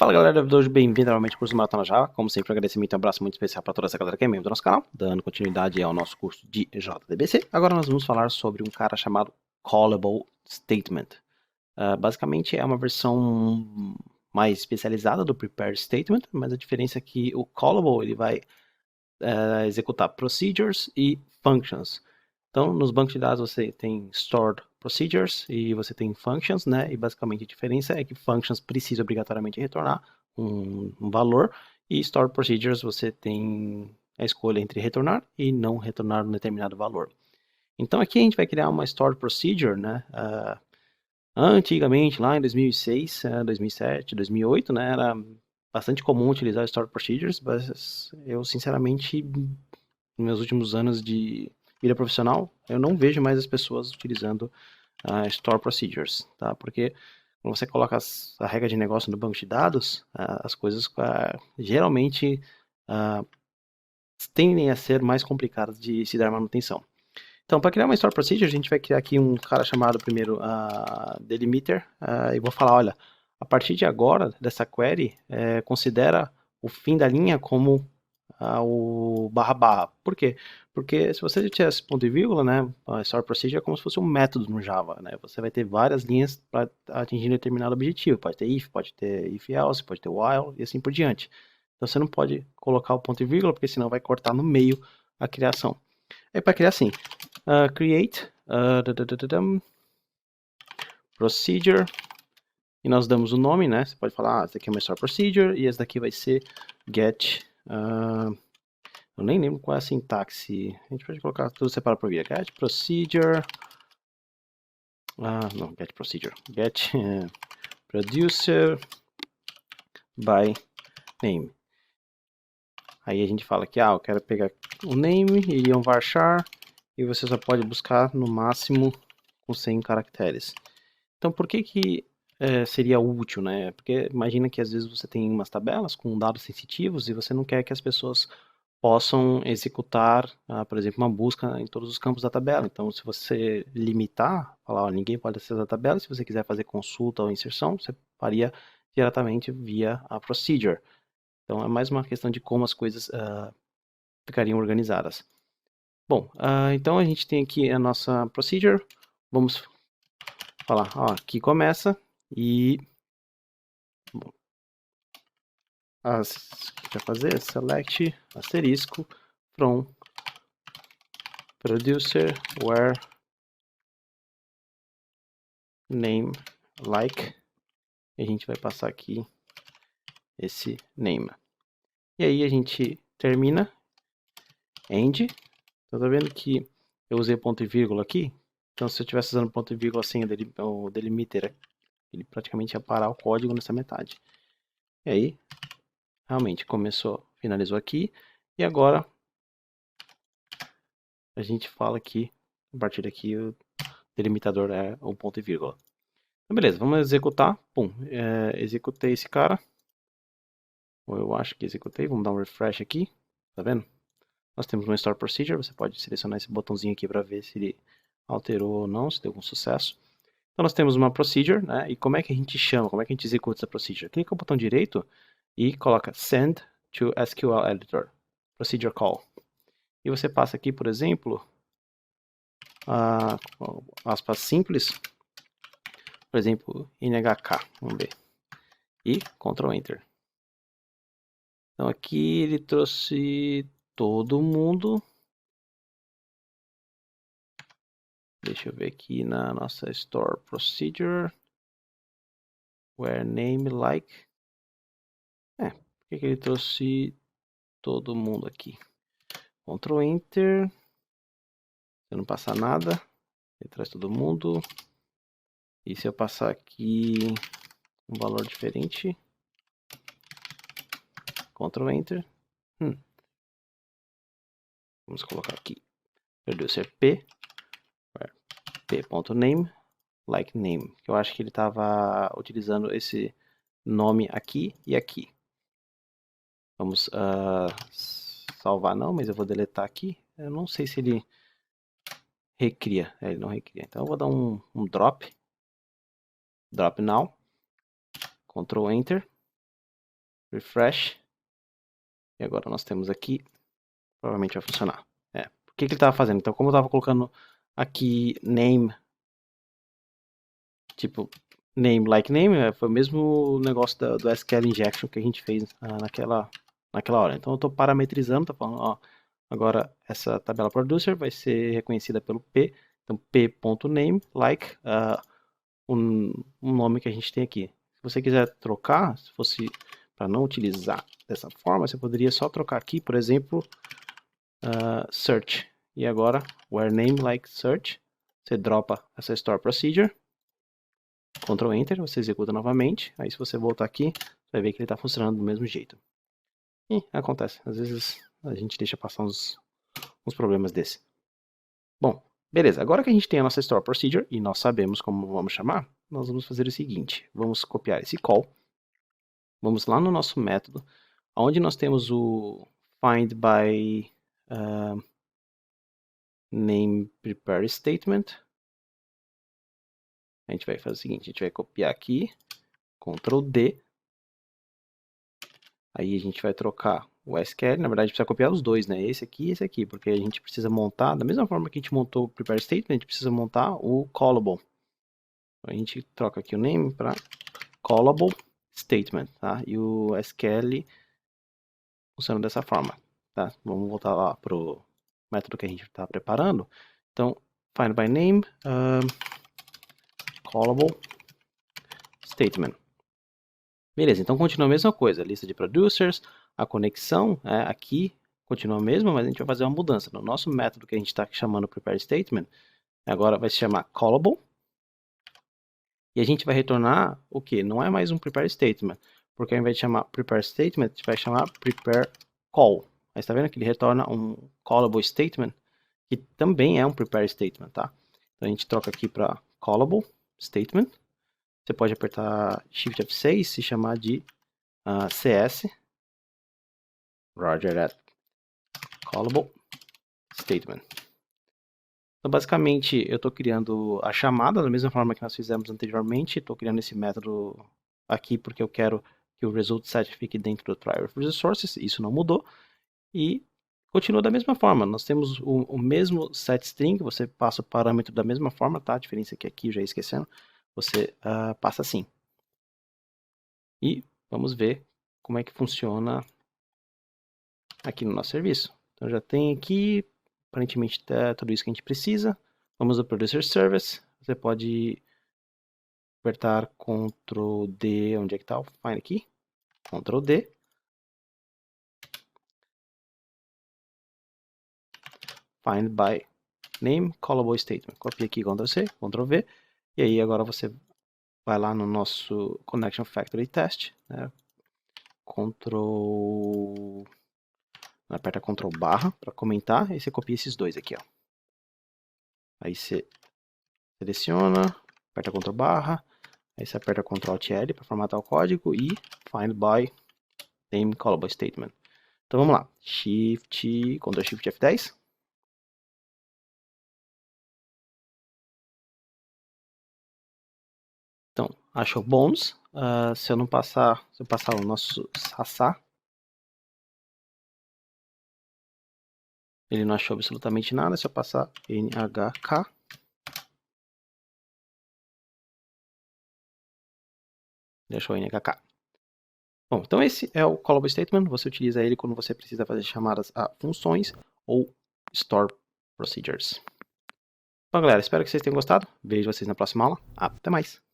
Fala galera, devedores, bem-vindo novamente ao curso Maratona Java. Como sempre, um agradecimento e um abraço muito especial para toda essa galera que é membro do nosso canal, dando continuidade ao nosso curso de JDBC. Agora nós vamos falar sobre um cara chamado Callable Statement. Basicamente é uma versão mais especializada do Prepared Statement, mas a diferença é que o Callable ele vai executar procedures e functions. Então, nos bancos de dados você tem stored procedures e você tem functions, né? E basicamente a diferença é que functions precisa obrigatoriamente retornar um valor e stored procedures você tem a escolha entre retornar e não retornar um determinado valor. Então aqui a gente vai criar uma stored procedure, né? Antigamente, lá em 2006, 2007, 2008, né? Era bastante comum utilizar stored procedures, mas eu sinceramente nos meus últimos anos de vida profissional, eu não vejo mais as pessoas utilizando store procedures, tá? Porque quando você coloca a regra de negócio no banco de dados, as coisas geralmente tendem a ser mais complicadas de se dar manutenção. Então, para criar uma store procedure, a gente vai criar aqui um cara chamado primeiro delimiter, e vou falar, olha, a partir de agora, dessa query, considera o fim da linha como o barra barra. Por quê? Porque se você tivesse ponto e vírgula, né, a store procedure é como se fosse um método no Java, né? Você vai ter várias linhas para atingir um determinado objetivo. Pode ter if, pode ter if else, pode ter while e assim por diante. Então você não pode colocar o ponto e vírgula, porque senão vai cortar no meio a criação. Aí para criar assim, create procedure e nós damos o nome, né? Você pode falar, esse aqui é uma store procedure e esse daqui vai ser get. Eu nem lembro qual é a sintaxe. A gente pode colocar tudo separado por via. Get procedure. Não, get procedure. Get producer by name. Aí a gente fala que eu quero pegar o name e um varchar e você só pode buscar no máximo com 100 caracteres. Então por que seria útil, né? Porque imagina que às vezes você tem umas tabelas com dados sensitivos e você não quer que as pessoas possam executar, por exemplo, uma busca em todos os campos da tabela. Então, se você limitar, falar, ó, ninguém pode acessar a tabela, se você quiser fazer consulta ou inserção, você faria diretamente via a procedure. Então, é mais uma questão de como as coisas ficariam organizadas. Bom, então a gente tem aqui a nossa procedure. Vamos falar, ó, aqui começa e bom, a gente vai fazer select asterisco from producer where name like e a gente vai passar aqui esse name. E aí a gente termina end. Então tá vendo que eu usei ponto e vírgula aqui? Então se eu estivesse usando ponto e vírgula sem o delimiter, ele praticamente ia parar o código nessa metade. E aí, realmente começou, finalizou aqui. E agora a gente fala que a partir daqui o delimitador é um ponto e vírgula. Então, beleza, vamos executar. Pum, executei esse cara. Ou eu acho que executei. Vamos dar um refresh aqui. Tá vendo? Nós temos uma Store Procedure. Você pode selecionar esse botãozinho aqui para ver se ele alterou ou não, se deu algum sucesso. Então nós temos uma Procedure, né? E como é que a gente chama? Como é que a gente executa essa Procedure? Clica no botão direito e coloca Send to SQL Editor. Procedure Call. E você passa aqui, por exemplo, aspas simples. Por exemplo, NHK. Vamos ver. E Ctrl Enter. Então aqui ele trouxe todo mundo. Deixa eu ver aqui na nossa Store Procedure. Where name like. Por que ele trouxe todo mundo aqui? Ctrl Enter. Se eu não passar nada, ele traz todo mundo. E se eu passar aqui um valor diferente, Ctrl Enter. Vamos colocar aqui producer p, p.name, like name. Eu acho que ele estava utilizando esse nome aqui e aqui. Vamos salvar não, mas eu vou deletar aqui. Eu não sei se ele recria. Ele não recria. Então eu vou dar um drop. Drop now. Ctrl Enter. refresh. E agora nós temos aqui, provavelmente vai funcionar. O que ele estava fazendo? Então, como eu estava colocando aqui name, tipo name like name, foi o mesmo negócio do SQL injection que a gente fez naquela hora. Então, eu estou parametrizando, tá falando, ó, agora essa tabela producer vai ser reconhecida pelo P. Então, p.name like um nome que a gente tem aqui. Se você quiser trocar, se fosse para não utilizar dessa forma, você poderia só trocar aqui, por exemplo, search. E agora, where name like search, você dropa essa store procedure, Ctrl Enter, você executa novamente. Aí se você voltar aqui, você vai ver que ele está funcionando do mesmo jeito. E acontece, às vezes a gente deixa passar uns problemas desse. Bom, beleza, agora que a gente tem a nossa store procedure e nós sabemos como vamos chamar, nós vamos fazer o seguinte, vamos copiar esse call, vamos lá no nosso método, onde nós temos o find by name prepare statement. A gente vai fazer o seguinte, a gente vai copiar aqui, Ctrl D, aí a gente vai trocar o SQL, na verdade a gente precisa copiar os dois, né, esse aqui e esse aqui, porque a gente precisa montar, da mesma forma que a gente montou o prepare statement, a gente precisa montar o callable. A gente troca aqui o name para callable statement, tá? E o SQL funciona dessa forma, tá? Vamos voltar lá pro método que a gente está preparando. Então, find by name, callable statement. Beleza, então continua a mesma coisa, lista de producers, a conexão aqui continua a mesma, mas a gente vai fazer uma mudança. No nosso método que a gente está chamando prepare statement, agora vai se chamar callable. E a gente vai retornar o que? Não é mais um prepare statement, porque ao invés de chamar prepare statement, a gente vai chamar prepare call. Mas está vendo que ele retorna um callable statement, que também é um prepare statement, tá? Então a gente troca aqui para callable statement. Você pode apertar Shift F6 e chamar de CS, Roger that, callable statement. Então, basicamente, eu estou criando a chamada da mesma forma que nós fizemos anteriormente. Estou criando esse método aqui porque eu quero que o result set fique dentro do try reference sources. Isso não mudou. E continua da mesma forma. Nós temos o mesmo set string. Você passa o parâmetro da mesma forma, tá? A diferença é que aqui, já esquecendo, você passa assim. E vamos ver como é que funciona aqui no nosso serviço. Então, já tem aqui, aparentemente, tudo isso que a gente precisa. Vamos ao Producer Service. Você pode apertar Ctrl D, onde é que está o Find aqui? Ctrl D. Find by Name, Callable Statement. Copia aqui, Ctrl C, Ctrl V. E aí agora você vai lá no nosso Connection Factory Test. Né? Aperta Ctrl barra para comentar. E você copia esses dois aqui. Ó. Aí você seleciona, aperta Ctrl barra. Aí você aperta Ctrl Alt L para formatar o código e Find by Name Callable Statement. Então vamos lá. Ctrl Shift F10. Então, achou bônus. Se eu passar o nosso Sassá, ele não achou absolutamente nada. Se eu passar NHK, ele achou NHK. Bom, então esse é o Callable Statement. Você utiliza ele quando você precisa fazer chamadas a funções ou Store Procedures. Bom, galera, espero que vocês tenham gostado. Vejo vocês na próxima aula. Até mais!